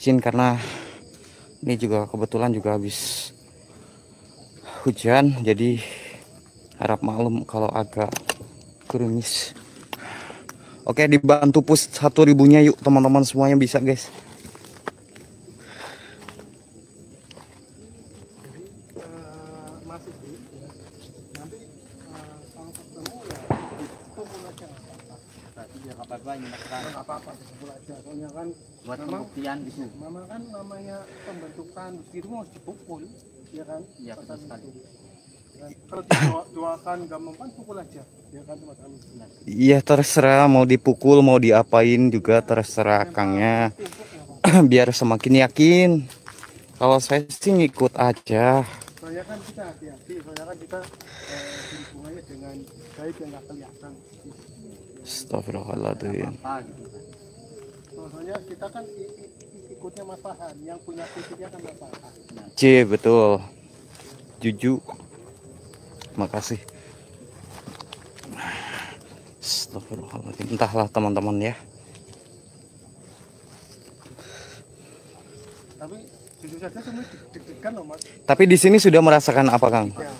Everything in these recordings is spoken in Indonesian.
licin karena ini juga kebetulan juga habis hujan, jadi harap maklum kalau agak gerimis. Oke, dibantu push 1.000-nya yuk teman-teman semuanya bisa guys. Masih ya. Nanti kalau ketemu ya kumpul aja. Berarti ya apa-apa nyemetkan. Nggak apa-apa kumpul aja. Soalnya kan Buat memang pembuktian gitu. mama kan namanya pembentukan itu harus dipukul, ya kan? Iya, betul sekali. Dan kalau doakan nggak mempan pukul aja, ya kan Mas Amin. Iya terserah mau dipukul mau diapain juga terserah Kangnya. Biar semakin yakin. Kalau saya sih ngikut aja. Soalnya kan kita hati-hati, soalnya kan kita berhubungannya dengan baik yang nggak kelihatan. Astagfirullahaladzim. Apa gitu kan. Soalnya kita kan ikutnya Mas Farhan, yang punya fisiknya kan Mas Farhan. C betul. Juju. Makasih. Astagfirullahaladzim. Entahlah teman-teman ya. Tapi jujur saja semua deg-degan loh Mas. Tapi di sini sudah merasakan apa Kang? Ya,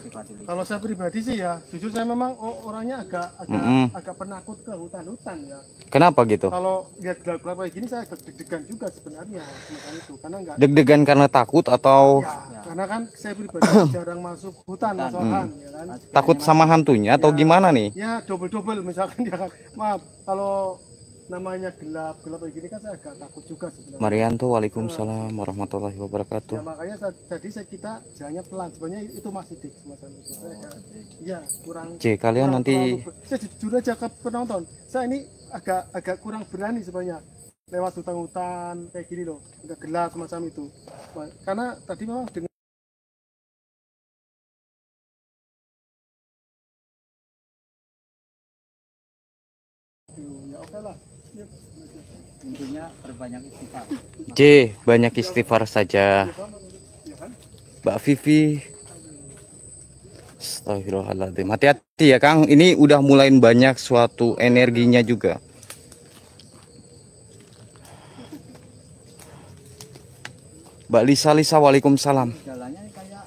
kalau saya pribadi sih ya, jujur saya memang orangnya agak penakut ke hutan-hutan ya. Kenapa gitu? Kalau lihat gelap-gelap kayak gini saya agak deg-degan juga sebenarnya makan itu, karena enggak. Deg-degan karena takut atau Ya, karena kan saya pribadi jarang masuk hutan, Mas Farhan, ya kan. takut sama hantunya atau gimana nih? Ya double-double misalkan ya kan. Maaf, kalau namanya gelap kayak gini kan saya agak takut juga sebenarnya. Marianto, waalaikumsalam warahmatullahi Ya wabarakatuh. makanya kita jalannya pelan. Sebenarnya itu masih dik semacam itu. Iya kurang. C kalian kurang nanti saya jujur aja ke penonton. Saya ini agak kurang berani sebenarnya lewat hutan-hutan kayak gini loh, agak gelap semacam itu. Karena tadi memang dengan ya oke lah. Yuk. Intinya perbanyak istighfar. C banyak istighfar saja. Ya kan? Mbak Vivi. Astagfirullahaladzim. Hati-hati ya Kang. Ini udah mulai banyak suatu energinya juga. Mbak Lisa, waalaikumsalam. Jalannya kayak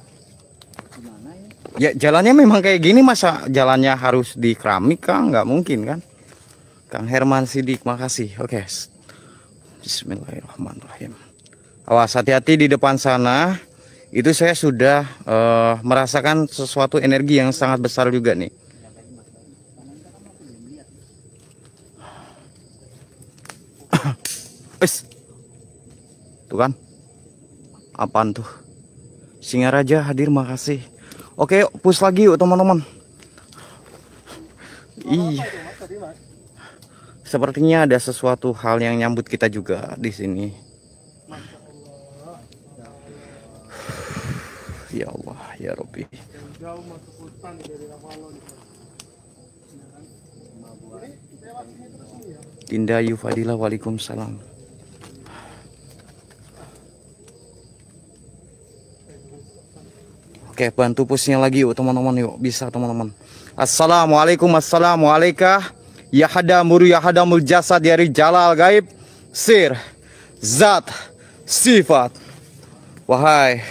gimana ya? Ya jalannya memang kayak gini, masa jalannya harus di keramik Kang? Nggak mungkin kan? Kang Herman Sidik, makasih. Oke. Bismillahirrahmanirrahim. Awas, hati-hati di depan sana. Itu saya sudah merasakan sesuatu energi yang sangat besar juga nih. Tuh kan? Apaan tuh? Singaraja hadir, makasih. Oke, push lagi yuk teman-teman. Iya. Sepertinya ada sesuatu hal yang nyambut kita juga di sini. Ya Allah, ya Rabbi. Jauh masuk hutan dari Rawalon. Dinda Yufadila, waalaikumsalam. Oke, bantu pushnya lagi yuk teman-teman, yuk bisa teman-teman. Assalamualaikum, assalamualaikum. Ya hadamuru ya hadamul jasad dari jalal gaib sir zat sifat. Wahai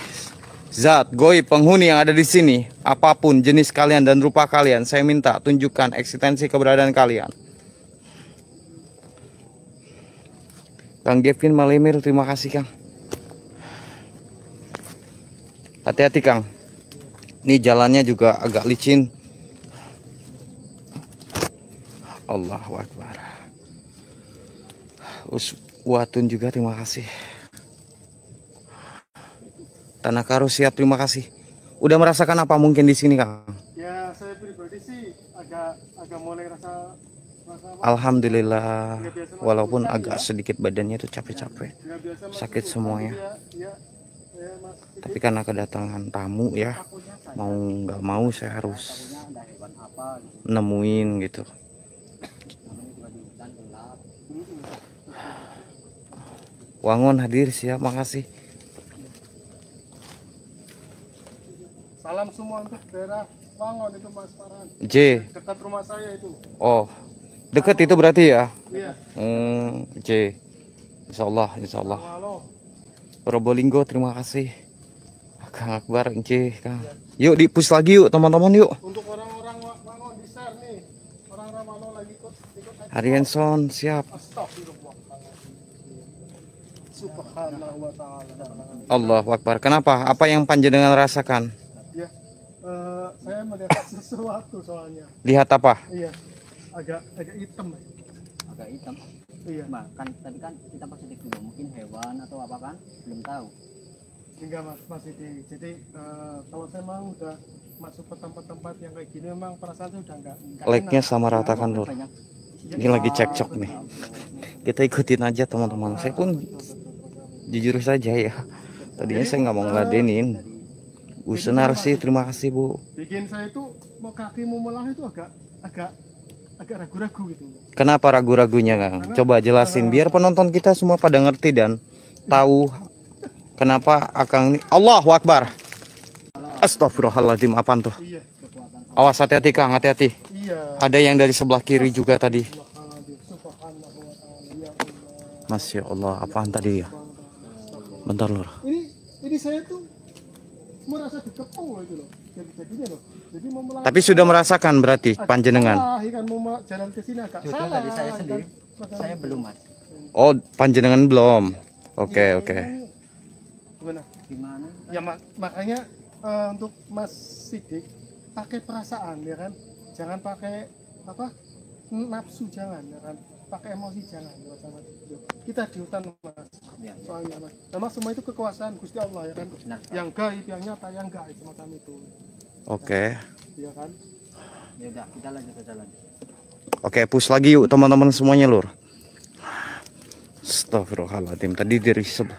zat goib penghuni yang ada di sini, apapun jenis kalian dan rupa kalian, saya minta tunjukkan eksistensi keberadaan kalian. Kang Gevin Malemir, terima kasih Kang. Hati-hati Kang. Ini jalannya juga agak licin. Allahu Akbar. Uswatun juga terima kasih. Tanah Karo siap, terima kasih. Udah merasakan apa mungkin di sini Kang? Ya saya pribadi sih agak mulai rasa Alhamdulillah, walaupun agak sedikit badannya itu capek-capek, sakit semuanya. Tapi karena kedatangan tamu ya, mau nggak mau saya harus nemuin gitu. Wangon hadir siap, makasih. Salam semua untuk daerah Wangon itu Mas Farhan. J. Dekat rumah saya itu. Oh, dekat itu berarti ya? Iya. J. Insya Allah, insya Allah. Halo. Probolinggo, terima kasih. Kang Akbar, oke, Kang. Yuk dipus lagi yuk teman-teman yuk. Untuk orang-orang Wangon di share nih. Orang-orang Wangon lagi ikut aja. Arianson siap. Astagfirullah. Subhanallah wa ta'ala. Allahu Akbar. Kenapa? Apa yang panjenengan rasakan? Ya, saya melihat sesuatu soalnya. Lihat apa? Iya, agak hitam. Agak hitam. Iya. Mbak, kan tadi kan kita positif dulu, mungkin hewan atau apa kan belum tahu. Enggak mas Sidi. Jadi kalau saya mau udah masuk ke tempat-tempat yang kayak gini, memang perasaan saya udah enggak Like-nya enak. sama ratakan lur. Banyak Ini lagi cekcok nih. Kita ikutin aja teman-teman. Saya pun jujur saja ya. Tadinya saya nggak mau ngeladenin. Bu Sunarsi, terima kasih Bu. Bikin saya itu mau kaki mau melah itu agak ragu-ragu gitu. Kenapa ragu-ragunya Kang? Coba jelasin biar penonton kita semua pada ngerti dan tahu kenapa Akang ini. Allahu Akbar. Astagfirullahaladzim, apaan tuh? Iya. Awas, hati-hati Kang, hati-hati. Iya. Ada yang dari sebelah kiri juga tadi. Subhanallah wa ta'ala. Ya Allah. Masya Allah, apaan tadi ya? Bentar lur. Ini saya tuh merasa dikepung loh itu loh. Jadinya loh. Jadi mau melangkah. Tapi sudah merasakan berarti panjenengan. Salah, kan mau jalan ke sini agak Jujur salah. dari saya kan. sendiri, saya belum mas. Oh, panjenengan belum. Oke, oke. Gimana? Gimana? Ya makanya untuk Mas Sidik pakai perasaan ya kan. Jangan pakai apa? Nafsu jangan ya kan. Pakai emosi jangan ya, sama kita di hutan mas. Ya, ya. Soalnya mas. Memang semua itu kekuasaan Gusti Allah ya kan. Benar. Yang gaib, yang nyata, yang gaib semacam itu. Oke. Ya kan? Ya udah, kita lanjut ke jalan. Oke, push lagi yuk teman-teman semuanya lur. Astagfirullahaladzim. Tadi dari sebelah.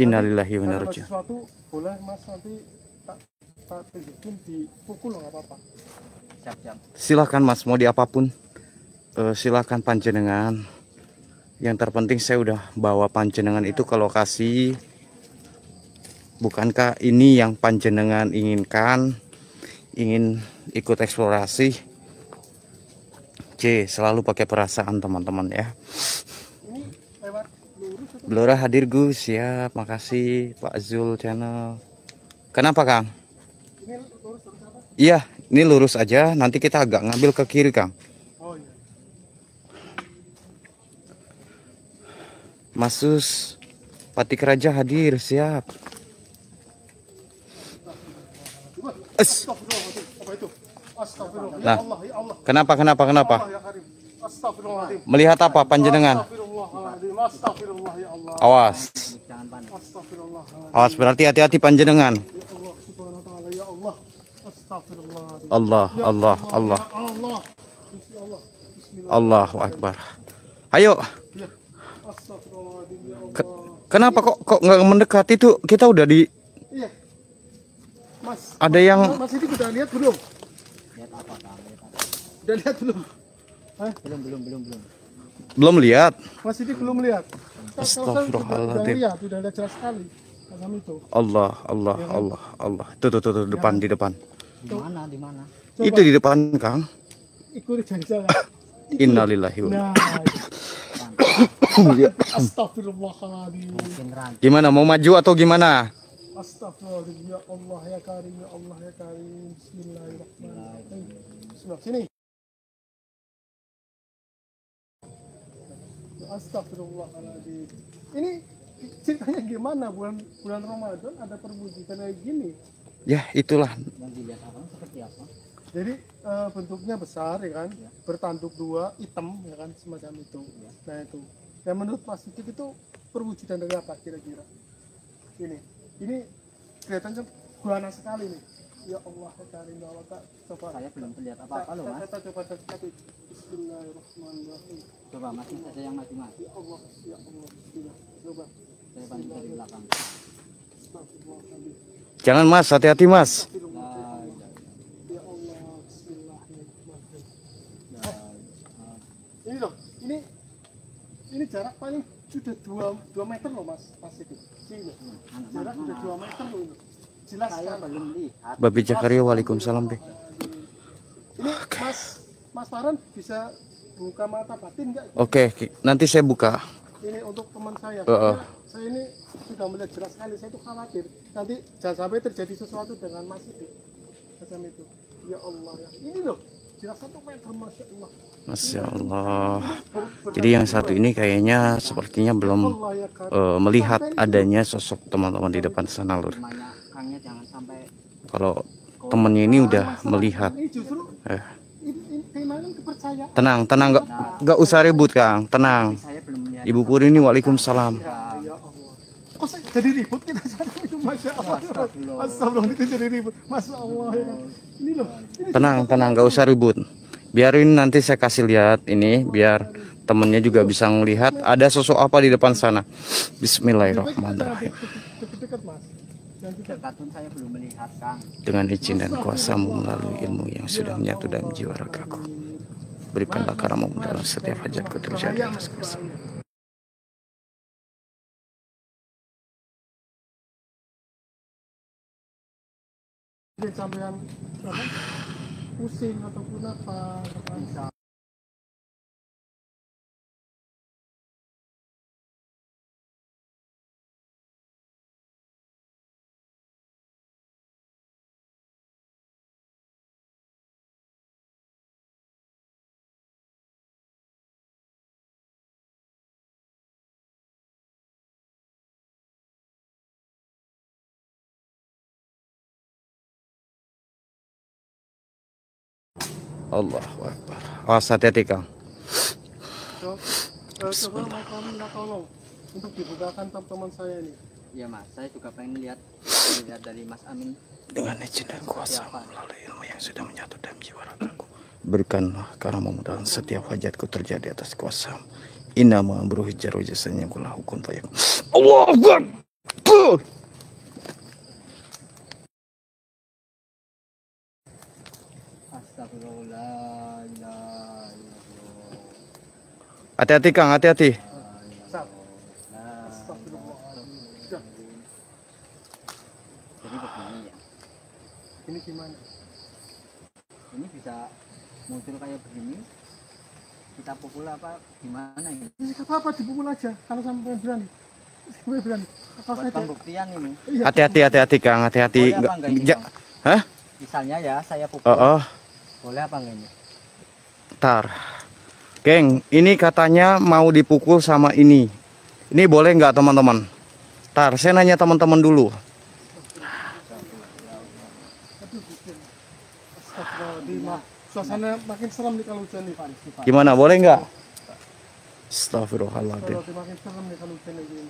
Innalillahi wa inna Kalau ilaihi raji'un. sesuatu boleh mas nanti tak tunjukin dipukul nggak apa-apa. Siap-siap. Silakan Mas, mau di apapun. Silakan panjenengan. Yang terpenting saya udah bawa panjenengan itu ke lokasi. Bukankah ini yang panjenengan inginkan? Ingin ikut eksplorasi? Selalu pakai perasaan teman-teman ya. Ini lewat lurus atau Blora hadir Gus, siap. Makasih Pak Zul channel. Kenapa Kang? ini lurus apa? Iya, ini lurus aja. Nanti kita agak ngambil ke kiri Kang. Oh iya. Masus Patik Raja hadir, siap. Astagfirullahaladzim. Apa itu? Astagfirullah. Ya Nah. Allah, ya Allah. Kenapa? Allah ya Karim. Astagfirullahaladzim. Melihat apa panjenengan? Astagfirullahaladzim. Astagfirullah ya Allah. Awas. Jangan panik. Astagfirullahaladzim. Awas, berarti hati-hati panjenengan. Ya Allah subhanahu wa ta'ala. Ya Allah. Astagfirullahaladzim. Allah, Ya Allah, Allah. Ya Allah. Gusti Allah. Bismillah. Allahu Akbar. Ayo. Ya. Astagfirullahaladzim. Ya Allah. Kenapa kok nggak mendekat itu? Kita udah di Iya. Mas. ada yang Mas ini udah lihat belum? Lihat apa Kang? Lihat apa? Udah lihat belum? Belum. belum lihat. Mas ini belum lihat. Astagfirullahaladzim. Udah lihat jelas sekali. Macam itu. Allah, Allah, Allah, Allah. Tuh, depan di depan. Di mana? Di mana? Coba. Itu di depan, Kang. Ikuti jari saya. Innalillahi wa inna Nah, astagfirullahaladzim. Mungkin rantai. Gimana? Mau maju atau gimana? Astagfirullahaladzim. Ya Allah ya Karim, ya Allah ya Karim. Bismillahirrahmanirrahim. Bismillah. Sini. Astagfirullahaladzim. Ini ceritanya gimana bulan Ramadan ada perwujudan kayak gini? Ya, itulah. Yang dilihat apa? Seperti apa? Jadi bentuknya besar ya kan, bertanduk dua, hitam ya kan, semacam itu. Nah itu. Yang menurut Mas Sidik itu perwujudan dari apa kira-kira? Ini kelihatannya buana sekali nih. Ya Allah ya Karim, ya Allah. Coba. Saya belum terlihat apa-apa loh mas. Kita coba tapi Bismillahirrahmanirrahim. Coba mas, ada yang maju mas. Ya Allah, ya Allah. Bismillah. Coba. Saya paling dari belakang. Astagfirullahaladzim. Jangan Mas, hati-hati Mas. Nah, Ya Allah, Bismillahirrahmanirrahim. nah, Ini loh, ini jarak paling sudah 2 meter loh mas itu. Sini loh. Jarak sudah 2 meter loh ini. Jelas saya sekali. belum lihat. Babi Jakaria, waalaikumsalam. Be. Ini Mas Farhan bisa buka mata batin nggak? Oke, nanti saya buka. Ini untuk teman saya. Heeh. saya ini sudah melihat jelas sekali, saya itu khawatir nanti jangan sampai terjadi sesuatu dengan Mas itu macam itu. Ya Allah ya, ini loh jelas 1 meter, Masya Allah. Masya Allah. Jadi yang satu ini kayaknya sepertinya belum melihat adanya sosok teman-teman di depan sana lur. Namanya Kangnya jangan sampai Kalau temennya ini udah melihat. Ini justru ini temanya kepercayaan. Tenang, tenang, nggak usah ribut Kang, tenang. saya belum melihat. Ibu Puri ini waalaikumsalam. Ya Allah. Kok jadi ribut kita sekarang itu, Masya Allah. Astagfirullah, itu jadi ribut. Masya Allah ya. Ini loh. Ini Tenang, tenang, nggak usah ribut. Biarin nanti saya kasih lihat ini, biar temennya juga bisa melihat ada sosok apa di depan sana. Bismillahirrahmanirrahim. dekat Mas. Jangan dekat. Dekat pun saya belum melihat Kang. Dengan izin dan kuasamu melalui ilmu yang sudah menyatu dalam jiwa ragaku. Berikanlah karamamu dalam setiap hajatku terjadi atas kuasa. Jadi sampean apa? Pusing ataupun apa? Bisa. Allahu Akbar. Awas hati-hati Kang. Coba mau minta tolong untuk dibukakan teman saya ini. Iya Mas, saya juga pengen lihat dari Mas Amin. Dengan izin dan kuasa melalui ilmu yang sudah menyatu dalam jiwa ragaku. Berikanlah karamamu dalam setiap hajatku terjadi atas kuasa. Innama amruhu jaru jasanya kula hukum fayakun. Allahu Akbar. Astagfirullah. Hati-hati Kang, hati-hati. Jadi begini ya. Ini gimana? Ini bisa muncul kayak begini. Kita pukul apa gimana ini? Ini nggak apa-apa, dipukul aja kalau sampai berani. Sampai berani. Kalau Buat saya pembuktian ini. iya, Hati-hati, hati-hati Kang, hati-hati. Boleh apa enggak ini, Kang? Hah? Misalnya ya saya pukul. Oh, Boleh apa enggak ini? tar. Geng, ini katanya mau dipukul sama ini. Ini boleh nggak teman-teman? Tar, saya nanya teman-teman dulu. Astagfirullah. Suasana makin serem nih kalau hujan nih. Gimana, boleh nggak? Astagfirullahaladzim. Kalau makin serem nih kalau hujan lagi.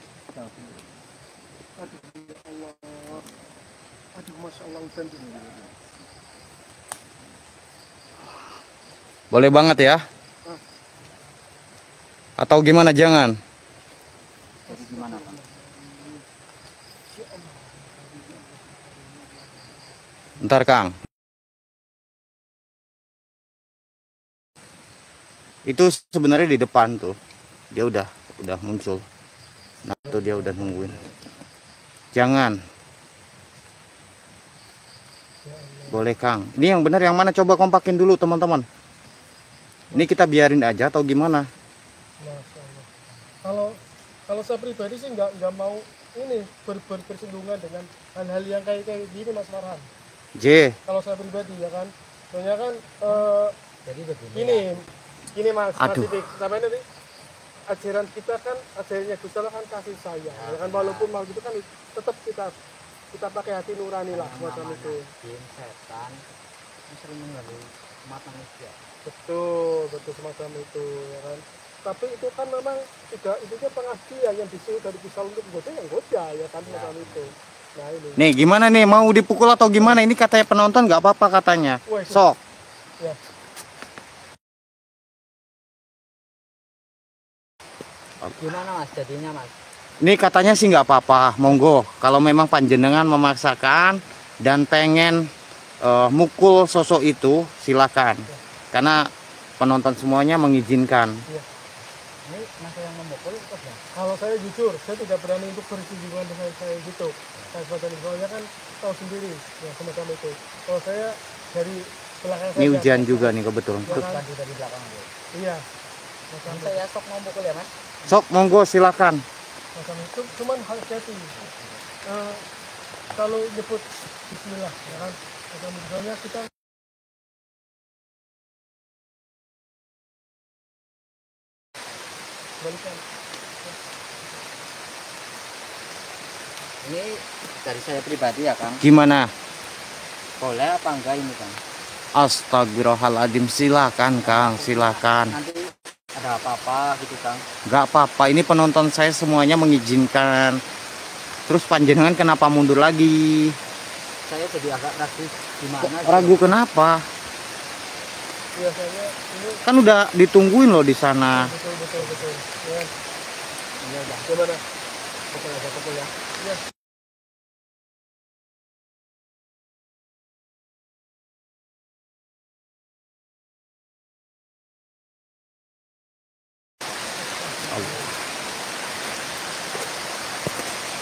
Aduh, ya Allah. Aduh, Masya Allah hujan tuh. Boleh banget ya? Atau gimana, jangan? Jadi gimana Pak? Ntar Kang. Itu sebenarnya di depan tuh. Dia udah muncul. Nah, tuh dia udah nungguin. Jangan. Boleh Kang. Ini yang benar yang mana, coba kompakin dulu teman-teman. Ini kita biarin aja atau gimana? Masya Allah. Kalau saya pribadi sih nggak mau ini bersinggungan dengan hal-hal yang kayak gini Mas Farhan. J. Kalau saya pribadi ya kan, soalnya kan Jadi begini. ini Mas Aduh. Titik, sampai nanti ajaran kita kan ajarannya Gusti Allah kan kasih sayang, ya kan walaupun mal gitu kan tetap kita pakai hati nurani lah semacam itu. Jin, setan, ini sering mengganggu umat manusia. Betul semacam itu ya kan. Tapi itu kan memang tidak itunya pengabdian yang disuruh dari Gusti Allah untuk goda yang goda ya kan semacam itu. Nah ini. Nih gimana nih, mau dipukul atau gimana? Ini katanya penonton nggak apa-apa katanya. Wah, Sok. Ya. Gimana Mas jadinya Mas? Ini katanya sih nggak apa-apa, monggo. Kalau memang panjenengan memaksakan dan pengen mukul sosok itu, silakan. Karena penonton semuanya mengizinkan. Ini masa yang memukul apa ya? Kalau saya jujur, saya tidak berani untuk bersinggungan dengan saya gitu. Saya sebagai soalnya kan tahu sendiri ya semacam itu. Kalau saya dari belakang Ini saja. hujan juga nih kebetulan. Ya kan? Tadi dari belakang Bu. Iya. Ini saya sok mau mukul ya Mas? Sok, monggo silakan. Macam itu, cuman hati-hati. Kalau nyebut Bismillah, ya kan? Macam misalnya kita balikan. Ini dari saya pribadi ya Kang. Gimana? Boleh apa enggak ini Kang? Astagfirullahaladzim, silakan Kang, silakan. Nanti ada apa-apa gitu Kang. Gak apa-apa, ini penonton saya semuanya mengizinkan. Terus panjenengan kenapa mundur lagi? Saya jadi agak ragu gimana gitu. Ragu kenapa? Biasanya ini Kan udah ditungguin loh di sana. betul. Ya, Iya udah. gimana? Pukul aja pukul ya. Ya.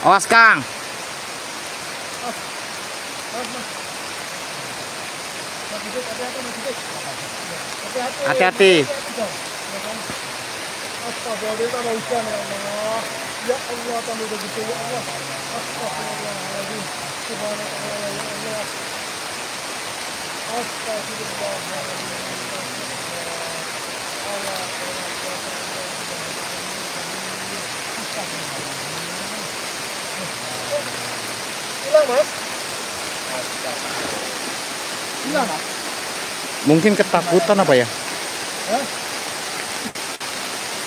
Awas Kang, Mas, Didit, hati-hati, Mas Didit. Hati-hati. hati-hati. Ya kan? Astagfirullah, tambah hujan ya Allah. Ya Allah, tambah begitu ya Allah. Astagfirullahaladzim. Subhanallah ya Allah. Astagfirullahaladzim. Hilang Mas? Hilang Mas? Mungkin ketakutan apa ya? Hah?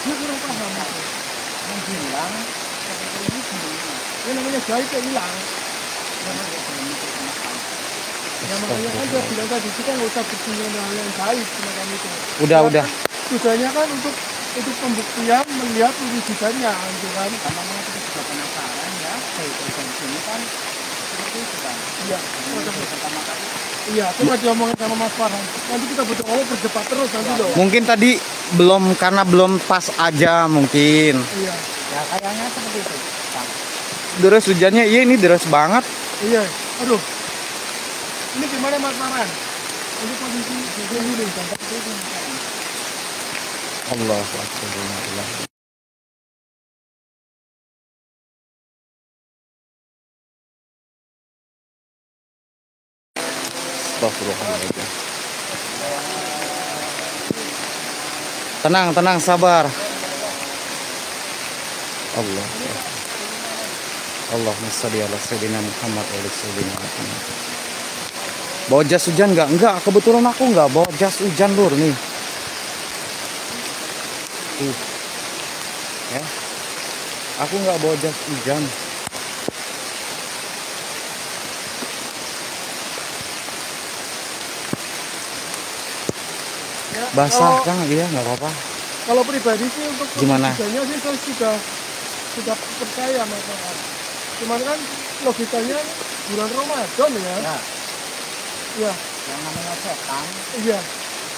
Dia kurang paham Mas. Menghilang seperti ini gimana? Ini namanya gaib ya hilang. Ya makanya kan dia bilang tadi kita nggak usah berpikir hal yang gaib semacam itu. Udah. Tujuannya kan untuk pembuktian melihat wujudannya gitu kan. Karena memang kita juga penasaran ya. Kayak di sini kan seperti itu Kang. Iya. Pertama kali. Iya, coba diomongin sama Mas Farhan. Nanti kita berdoa berdebat terus nanti loh. Mungkin tadi karena belum pas aja mungkin. Iya. Ya kayaknya seperti itu Kang. Deras hujannya, iya ini deras banget. Iya. Aduh. Ini gimana Mas Farhan? Ini kondisi ini contoh itu. Allah Akbar. Astagfirullahaladzim. Tenang, sabar. Allahumma sholli ala sayyidina Muhammad wa ala sayyidina Muhammad. Bawa jas hujan nggak? Enggak, kebetulan aku nggak bawa jas hujan lur nih. Ya. Aku nggak bawa jas hujan. Ya, Basah Kang, iya nggak apa-apa. kalau pribadi sih untuk Gimana? logikanya sih saya sudah percaya Mas Farhan. Cuman kan logikanya bulan Ramadan ya. Ya, Iya. yang namanya setan Iya.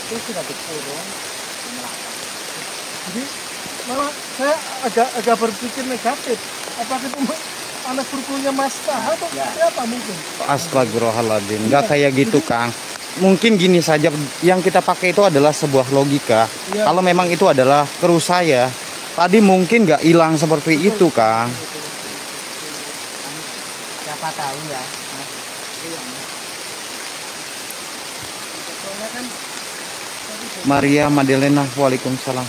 itu sudah dikurung di neraka. Jadi malah saya agak berpikir negatif. Apakah itu anak burungnya Mas Taha atau Ya. siapa mungkin? Astagfirullahaladzim, nggak kayak gitu Kang. Mungkin gini saja, yang kita pakai itu adalah sebuah logika. Iya. Kalau memang itu adalah kru saya, tadi mungkin nggak hilang seperti itu Kang. Siapa tahu ya Mas. Iya, Mas. Soalnya kan Maria Madelena, waalaikumsalam.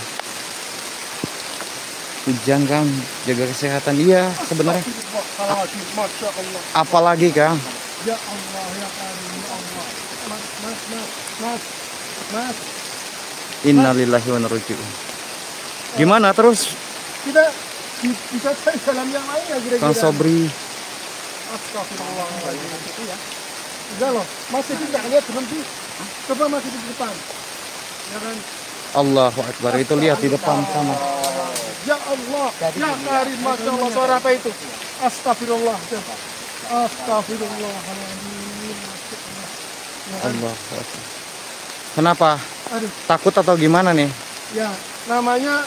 Hujan Kang, jaga kesehatan. Iya sebenarnya. Astagfirullahaladzim, Masya Allah. Apalagi Kang? Ya Allah, ya Karim, ya Allah. Mas. Innalillahi wa inna ilaihi raji'un. Gimana terus Kita bisa cari jalan yang lain ya kira-kira. Kang Sobri? Astagfirullahaladzim. Itu ya. Enggak loh, masih tidak lihat berhenti. Coba masih di depan. Ya kan? Allahu Akbar, itu lihat di depan sana. Ya Allah, ya Karim, Masya Allah. Suara apa itu? Astagfirullah. Astagfirullahaladzim. Ya kan? Allah Akbar. Kenapa? Aduh, Takut atau gimana nih? ya namanya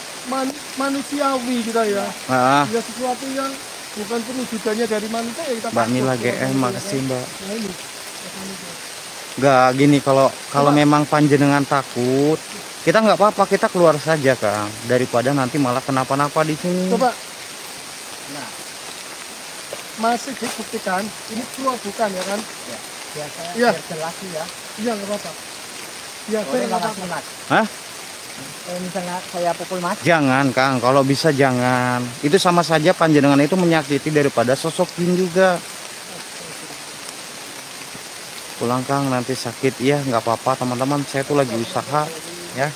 manusiawi kita ya. Ah, Ya sesuatu yang bukan perwujudannya dari manusia ya kita Mbak takut. Mila Ya, GM, kan? makasih Mbak. Nah, ini. Macam itu. Nggak gini, kalau memang panjenengan takut, kita nggak apa-apa, kita keluar saja Kang, daripada nanti malah kenapa-napa di sini. Coba Nah, masih dibuktikan ini keluar bukan ya kan? ya. Biar saya Iya. biar jelas nih ya. Iya nggak apa-apa. Iya, Boleh saya nggak nggak Mas apa-apa. Mas? Hah? Misalnya saya pukul Mas. Jangan Kang, kalau bisa jangan. Itu sama saja panjenengan itu menyakiti daripada sosok jin juga. Pulang Kang, nanti sakit. Iya nggak apa-apa teman-teman, saya tuh lagi usaha ya.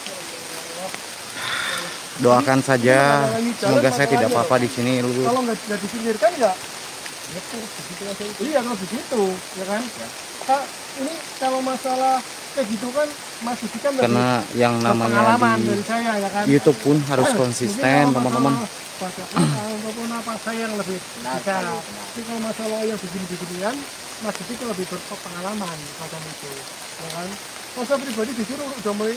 Doakan saja, semoga saya tidak apa-apa di sini. Kalau nggak dipinggirkan ya Gitu, begitu aja. iya kalau begitu ya kan? Kak, ini kalau masalah kayak gitu kan Mas Diki kan lebih Karena yang namanya berpengalaman di dari saya ya kan? YouTube pun harus Mungkin konsisten kalau teman-teman. masalah baca Quran ataupun apa saya yang lebih Benar bisa. sekali, benar. Tapi kalau masalah yang begini-beginian Mas Diki kan lebih berpengalaman macam itu ya kan? Kalau saya pribadi jujur udah mulai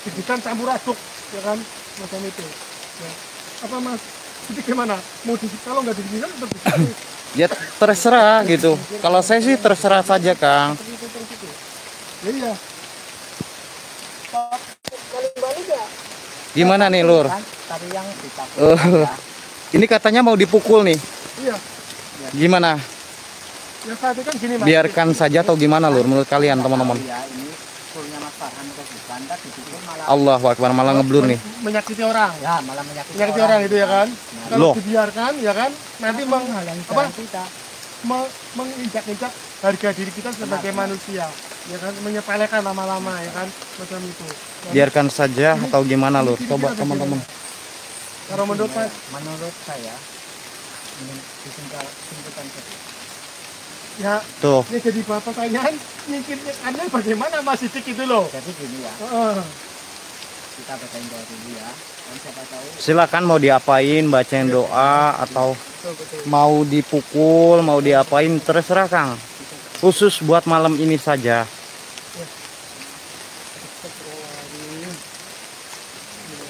didikan campur aduk ya kan macam itu ya. Apa Mas Diki gimana? Mau kalau nggak dipikirkan tetap di situ. Ya terserah gitu. Kalau saya sih terserah saja Kang. Iya. Balik ya? Gimana nih Lur? Kan, tapi yang dicabut Oh. ya. Ini katanya mau dipukul nih. Iya. Gimana? Ya saat itu kan gini Mas. Biarkan saja atau gimana Lur menurut kalian teman-teman? Ya, ini fullnya Mas Farhan atau bukan? Tak dipukul malah Allahu Akbar, malah ngeblur nih. Menyakiti orang. ya malah menyakiti Menyakiti orang itu ya kan. Kalau Loh. dibiarkan ya kan nanti menghalangi apa? jalan kita. Menginjak-injak harga diri kita sebagai manusia ya kan, menyepelekan lama-lama ya kan macam itu. Biarkan saja atau gimana Lur? Coba teman-teman. Kalau menurut Mas, Menurut saya ini disimpulan saja. ya Tuh, ini jadi pertanyaan mikirnya Anda bagaimana Mas Sidik itu loh. Jadi gini ya, Heeh. kita bacain doa dulu ya. Dan siapa tahu silakan mau diapain, bacain doa atau Betul, betul. mau dipukul, mau diapain, terserah Kang. Khusus buat malam ini saja.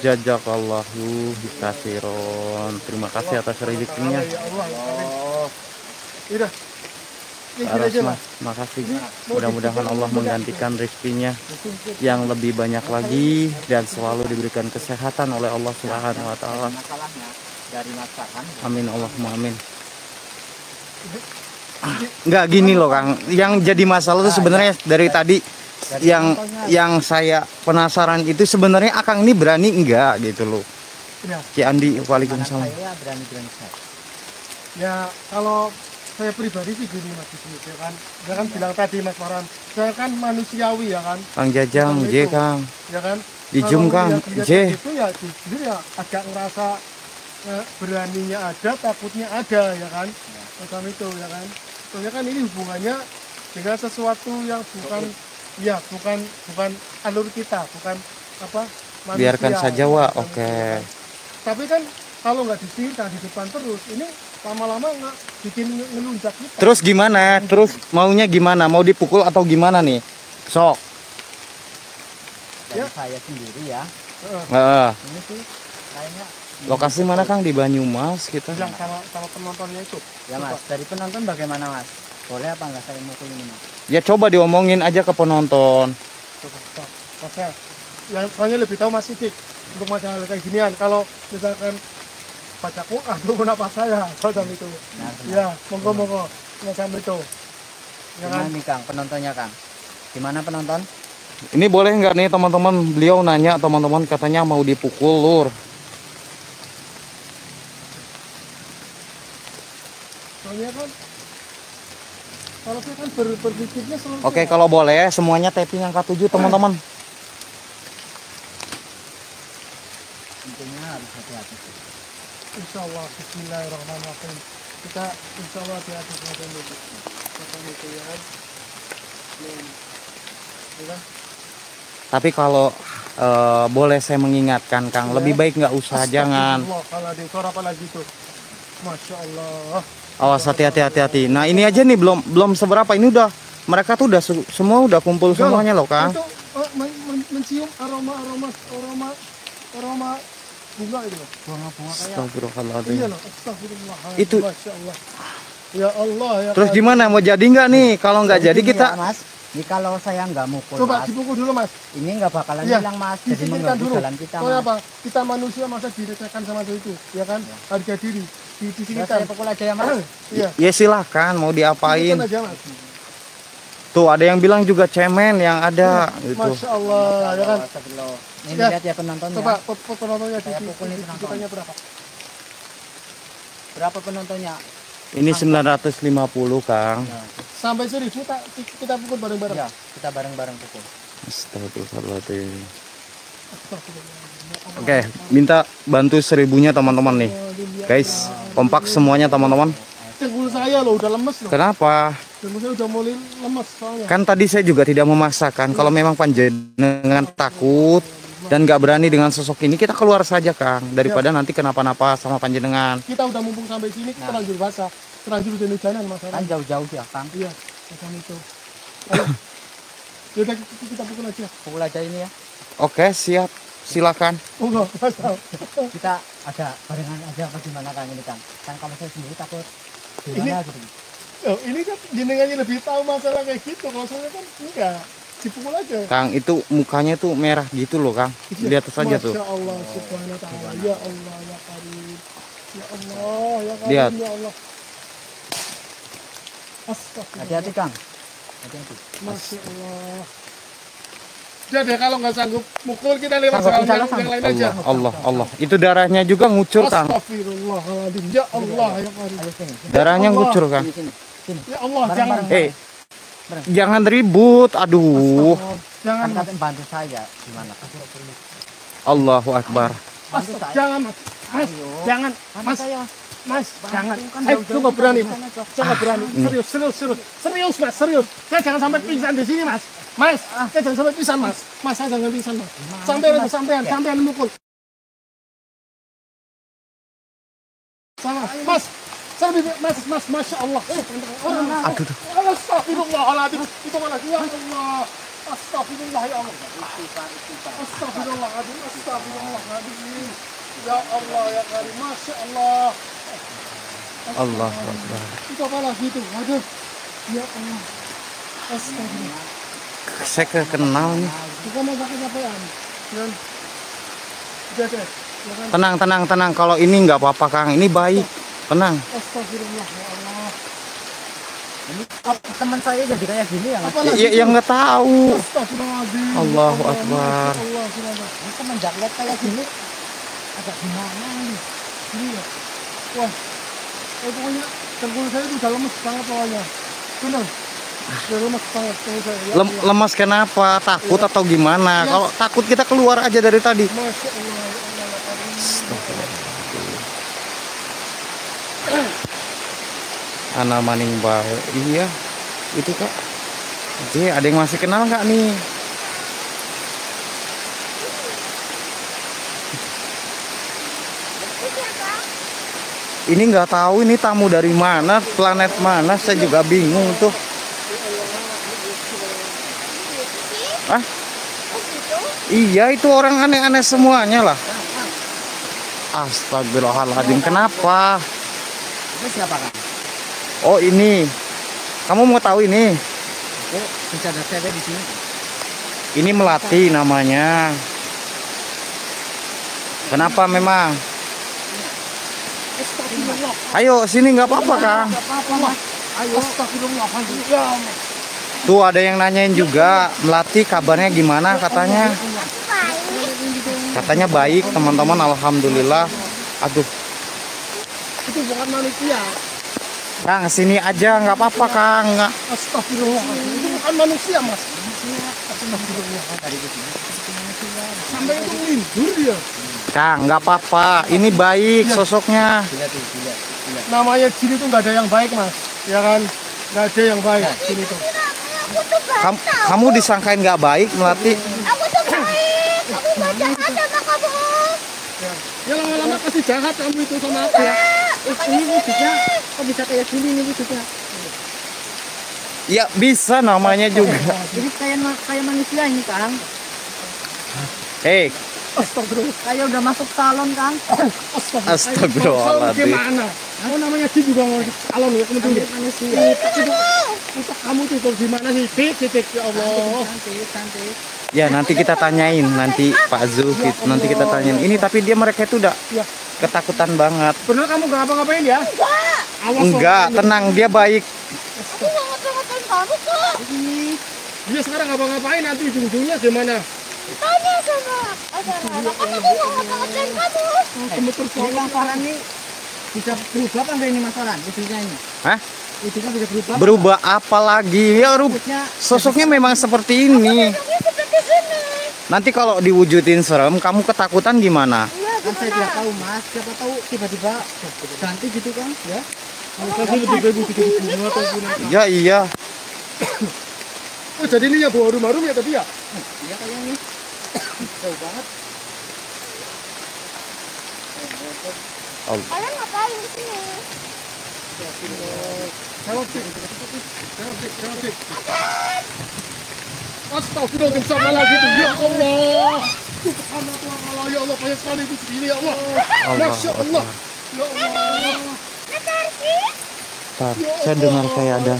Jazakallahu bikasiron. Terima kasih atas rezekinya. Ya Allah, ya Allah. oh, Udah. Ini Pak gini aja Rasma, Mas. makasih. Mudah-mudahan Allah menggantikan rezekinya yang lebih banyak lagi dan selalu diberikan kesehatan oleh Allah Subhanahu wa taala. masalahnya dari Mas Farhan Amin Allahumma amin. Enggak gini loh Kang, yang jadi masalah itu sebenarnya dari tadi yang saya penasaran itu sebenarnya Akang ini berani enggak gitu loh. Ya. Ki Andi, anak waalaikumsalam. saya berani-berani saya. Ya kalau saya pribadi sih gini Mas Diki ya kan. Dia kan bilang tadi Mas Farhan, saya kan manusiawi ya kan. Kang Jajang, J Kang. Ya kan. Ijum Kalau Kang, lihat-lihat J. Itu ya jujur ya agak ngerasa beraninya ada, takutnya ada ya kan. Macam itu ya kan. Soalnya kan ini hubungannya dengan sesuatu yang bukan ya bukan alur kita, bukan apa manusia. Biarkan saja Wak, Macam oke. itu, ya kan. Tapi kan kalau nggak disita di depan terus, ini lama-lama nggak bikin ngelunjak kita. Terus gimana? Terus maunya gimana? Mau dipukul atau gimana nih? Sok. Dari Ya. saya sendiri ya, Heeh. Heeh. ini sih kayaknya Lokasi mana Kang? Di Banyumas kita. Yang sama penontonnya itu. ya Mas, dari penonton bagaimana Mas? Boleh apa enggak saya mukul ini Mas? Ya coba diomongin aja ke penonton. Oke. Yang soalnya lebih tahu Mas Sidik untuk masalah kayak ginian. Kalau misalkan baca Quran itu apa saya macam itu. Nah, Ya, monggo macam itu. Ya kan? gimana nih Kang, penontonnya Kang? Gimana penonton? Ini boleh nggak nih teman-teman? Beliau nanya teman-teman katanya mau dipukul Lur. Soalnya kan kalau saya kan berpikirnya selalu Oke, kalau boleh semuanya tapping angka 7 teman-teman. Intinya harus hati-hati. insya Allah bismillahirrahmanirrahim. Kita insya Allah hati-hati macam itu. Macam itu ya kan. Ya kan? Tapi kalau boleh saya mengingatkan Kang, lebih baik nggak usah, jangan. Astagfirullah, kalau ada suara apa lagi tuh? Masya Allah. Awas hati-hati. Nah ini aja nih belum seberapa, ini udah mereka tuh udah semua udah kumpul semuanya loh Kang. Itu mencium aroma bunga itu loh. Bunga-bunga kayak Astagfirullahaladzim. Iya loh. Astagfirullah. Itu- Masya Allah. Ya Allah ya. Terus gimana, mau jadi nggak nih? Kalau nggak jadi gini kita ya, Mas. Ini kalau saya nggak mukul, Coba Mas, dipukul dulu mas. ini nggak bakalan Iya, hilang, Mas. Jadi Disingkirkan mengganggu dulu. jalan kita, Soalnya Mas. apa? Kita manusia masa direcehkan sama itu, ya kan? Harga diri. Ya, Disingkirkan. saya pukul aja ya, Mas. Iya. Ya silakan mau diapain. Disingkirkan aja mas. Tuh ada yang bilang juga cemen yang ada gitu. Masya Allah, ya kan? Astagfirullah. Ini Ya. lihat ya penontonnya. Coba penontonnya Saya pukul nih penonton. ditanya berapa? Berapa penontonnya? Ini 950 Kang. Ya, Sampai 1000 kita pukul bareng-bareng. ya, kita bareng-bareng pukul. Astagfirullahaladzim. Oke, minta bantu 1000-nya teman-teman nih. Guys, kompak semuanya teman-teman. Cengkul saya loh udah lemes loh. Kenapa? Cengkul saya udah mulai lemes soalnya. Kan tadi saya juga tidak memaksakan. Kalau memang panjenengan takut dan nggak berani dengan sosok ini, kita keluar saja Kang. Daripada nanti kenapa-napa sama panjenengan. Kita udah mumpung sampai sini, kita lanjut basah. Terlanjur hujan-hujanan mas. Kan jauh-jauh ya, Kang. Iya, macam itu. Ayo. Yaudah kita pukul aja. Pukul aja ini ya. Oke, siap. Silakan. Oh enggak, mas. Kita ada barengan aja apa gimana, Kang, ini, Kang? Kan kalau saya sendiri takut Ini- gimana gitu. Oh, ini kan jenengannya lebih tahu masalah kayak gitu. Kalau saya kan enggak. Dipukul aja. Kang, itu mukanya tuh merah gitu loh Kang. Iya. Lihat saja tuh. Masya Allah, subhanahu wa ta'ala. Ya Allah, ya Karim. Ya Allah, ya Karim, Lihat. ya Allah. Astagfirullah. Hati-hati, Kang. Hati-hati. Masya Allah. Udah deh, kalau nggak sanggup mukul, kita lewat Sanggup, jalan insya yang, Allah yang lain aja. Allah. Itu darahnya juga ngucur Kang. Astagfirullahaladzim. Ya Allah, ya Karim. Ayo sini. Darahnya Allah. ngucur Kang. Sini, sini. Sini. Ya Allah, jangan. Bareng-bareng. Jangan ribut. Aduh. Jangan, Kan mas. katanya bantu saya gimana? Allahu Akbar. Bantu saya. Jangan, mas. Mas, Ayo. jangan. Bantu Mas, saya. mas, jangan. Kan Ayo, jauh-jauh coba berani, dari mas. sana, Cok. Coba berani. Serius, mas, serius. Saya jangan sampai pingsan di sini, mas. Mas, saya jangan sampai pingsan, mas. Mas, saya jangan pingsan, mas. Sampai mukul. Sama, mas. Saya lebih, mas, masya Allah. Aduh. Astagfirullahaladzim. Itu mana? Ya Allah. Astagfirullah, ya Allah. Astagfirullahaladzim. Astagfirullahaladzim. Ya Allah, ya Karim. Masya Allah. Allahu Akbar. Itu apa lagi itu? Waduh. Ya Allah. Astagfirullah. Saya kenal nih. Bukan mau pakai capaian. Dan udah deh. Ya kan? Tenang. Kalau ini nggak apa-apa Kang. Ini baik. Tenang. Astagfirullah, ya Allah. Ini teman saya jadi kayak gini ya, Mas. Apa lagi? Ya, yang nggak tahu. Astagfirullahaladzim. Allahu Ya Allah, Akbar. Masya Allah, subhanallah. Ini semenjak lihat kayak gini agak gimana nih? Iya. Wah. Pokoknya cengkul saya itu udah lemes banget pokoknya. Benar. Udah lemes banget cengkul saya. Ya Allah. Lemas kenapa? Takut atau gimana? Ya. Kalau takut kita keluar aja dari tadi. Masya Allah, ya Allah, ya Karim. Ana maning bae. Iya. Itu Kak. Oke, ada yang masih kenal nggak nih? Ini nggak tahu ini tamu dari mana, planet mana, saya juga bingung tuh. Ah? Iya, itu orang aneh-aneh semuanya lah. Astagfirullahaladzim, kenapa? Ini siapa, Kang? Oh ini, kamu mau tahu ini? Oh, bisa ada cewek di sini. Ini Melati namanya. Kenapa memang? Astagfirullah. Ayo sini nggak apa-apa Kang. Apa-apa, Mas. Ayo. Astagfirullahaladzim. Ya Allah. Tuh ada yang nanyain juga, Melati kabarnya gimana katanya? Katanya baik teman-teman, alhamdulillah. Aduh, Itu bukan manusia. Kang sini aja nggak apa-apa Kang. Nggak. Astagfirullahaladzim. Itu bukan manusia, Mas. Astagfirullah. Sampai itu melindur dia. Kang nggak apa-apa, ini baik sosoknya. Lihat tuh, lihat. Namanya jin itu nggak ada yang baik, Mas. Ya kan? Nggak ada yang baik jin itu. Kamu disangkain nggak baik Melati? Aku tuh baik, aku gak jahat sama kamu. Ya lama-lama pasti jahat kamu itu sama aku ya. Ini wujudnya kok bisa kayak gini nih wujudnya? Ya bisa namanya juga. Ini kayak manusia ini, Kang. Hei, Astagfirullah. Kayak udah masuk salon, Kang. Astagfirullahaladzim. Gimana? Oh namanya jin juga mau calon ya kamu tunggu. Manusia. Untuk kamu tuh kalau gimana sih? Titik ya Allah. Cantik. Ya nanti kita tanyain nanti Pak Zulkifli, nanti kita tanyain. Ini tapi dia mereka itu udah Ya. ketakutan banget. Bener kamu gak ngapa-ngapain ya? Awas Enggak, tenang, dia baik. Aku nggak ngapa-ngapain kamu kok. Dia sekarang ngapa-ngapain nanti ujung-ujungnya gimana? Tanya sama anak-anak, kan aku nggak ngapa-ngapain kamu. Gemeter Ini Kang Farhan nih bisa berubah apa enggak ini Mas Farhan? Wujudnya ini. Hah? Wujudnya bisa berubah. Berubah apa lagi? Ya Wujudnya sosoknya memang seperti ini. Dia seperti sini. Nanti kalau diwujudin serem, kamu ketakutan gimana? Iya, kan saya tidak gimana? tahu Mas, siapa tahu tiba-tiba ganti gitu kan ya. Saya sih lebih baik bikin bunga atau gimana. Ya iya. Oh jadi ini ya bau harum-harum ya tadi ya? Iya kayaknya. Jauh banget. Kalian ngapain di sini? Jawab sih. Astagfirullahaladzim sama lagi tuh. Ya Allah. Subhanallah ya Allah banyak sekali itu segini ya Allah. Masya Allah. Ya Allah. Natarsi? Tar, saya dengar kayak ada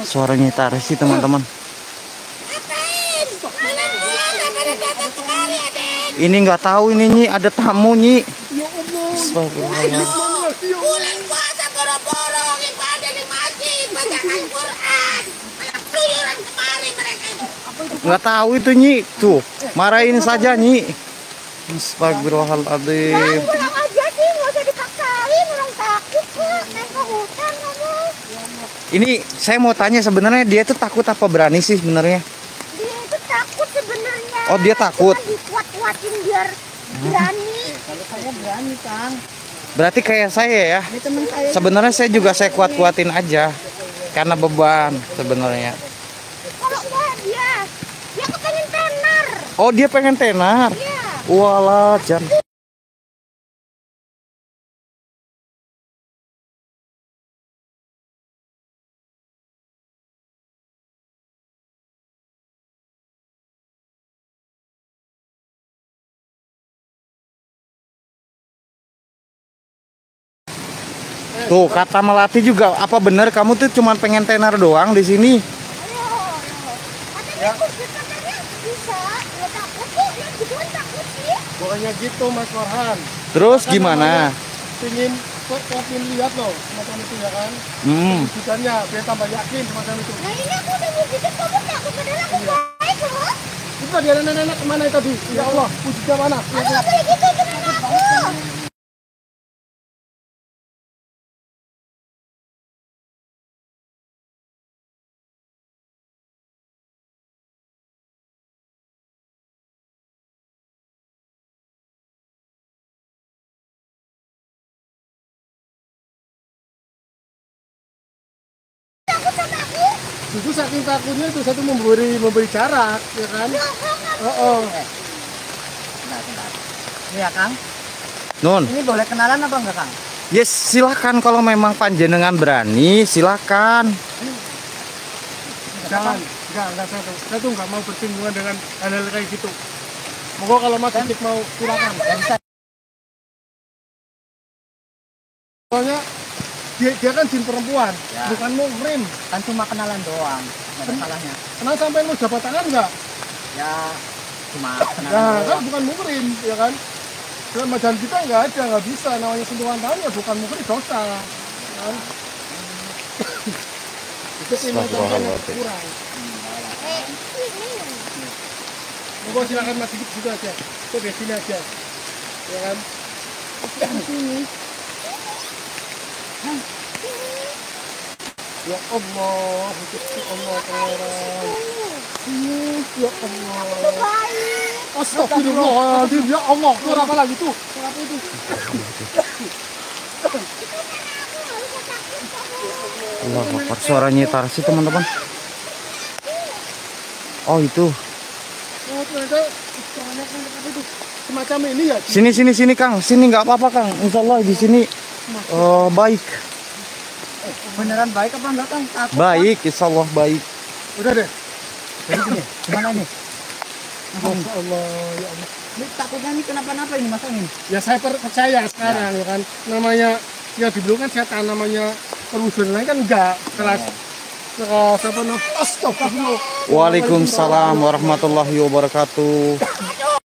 suaranya Tarsi teman-teman. Ngapain? Kalian pulang, pada datang sekali adik. Ini nggak tahu ini Nyi, ada tamu Nyi. Ya Allah. Astagfirullah. Bulan puasa boro-boro ibadah di masjid, bacakan Quran. Malah keluyuran kemari mereka itu. Nggak tahu itu Nyi. Tuh, marahin saja Nyi. Astagfirullahaladzim. Pulang aja sih, nggak usah dipaksain. Orang takut kok, naik ke hutan kamu. Ini saya mau tanya sebenarnya dia tuh takut apa berani sih sebenarnya? Dia itu takut sebenarnya. Oh, dia takut. Cuma dikuat-kuatin biar berani. Kalau saya berani Kang. Berarti kayak saya ya. Ini teman saya. Sebenarnya saya juga saya kuat-kuatin aja karena beban sebenarnya. Kalau enggak dia kepengen tenar. Oh, dia pengen tenar. Iya. Walah, Jan. Tuh, kata Melati juga, apa bener kamu tuh cuma pengen tenar doang di sini? Ayo. Katanya katanya bisa. Nggak takut kok. Yang gituan takut sih. Pokoknya gitu Mas Farhan. Terus gimana? Pingin lihat loh semacam itu ya kan. Wujudannya biar tambah yakin semacam itu. Nah ini aku udah wujudin kamu takut. Padahal aku baik loh. Itu tadi ada nenek kemana tadi? Ya Allah, wujudnya mana? Aduh nggak boleh gitu. Itu nenek aku. Takut sama aku. Itu saking takutnya itu satu memberi jarak, ya kan? Oh. Bentar. Ini ya Kang. Nun, Ini boleh kenalan apa enggak Kang? yes silakan kalau memang panjenengan berani, silakan. Jangan, enggak saya tuh nggak mau bersinggungan dengan hal-hal kayak gitu. Moga kalau Mas Dik mau silakan. Soalnya dia kan jin perempuan, Ya. bukan muhrim. Kan cuma kenalan doang. Enggak ada salahnya. Kenal sampai lu jabat tangan nggak? Ya cuma kenalan Nah, kan doang. bukan muhrim, ya kan? Dalam ajaran kita nggak bisa. Namanya sentuhan tangan ya bukan muhrim, dosa. Kan? Itu ini Astagfirullahaladzim. kurang. Ini. Moga silakan Mas Dik juga aja. Itu di sini aja, ya kan? Ya Allah, Gusti Allah Ta'ala. Ya Allah. Baik. Astagfirullahaladzim, ya Allah. Suara apa lagi tuh? Suara apa itu? Allah Akbar, suaranya Tarsi teman-teman. Oh itu. Oh, ternyata suaranya kan apa itu? Semacam ini ya? Sini Kang, sini nggak apa-apa Kang. Insya Allah di sini baik. Beneran baik apa enggak Kang? Takut, Baik, insya Allah baik. Udah deh. Kang. Jadi gini, gimana nih? Masya Allah, ya Allah. Ini takutnya nih kenapa-napa ini Mas ini? Ya saya percaya sekarang ya kan. Namanya yang di belakang kan setan namanya perwujudan lain kan enggak keras apa no astagfirullah. Waalaikumsalam warahmatullahi wabarakatuh.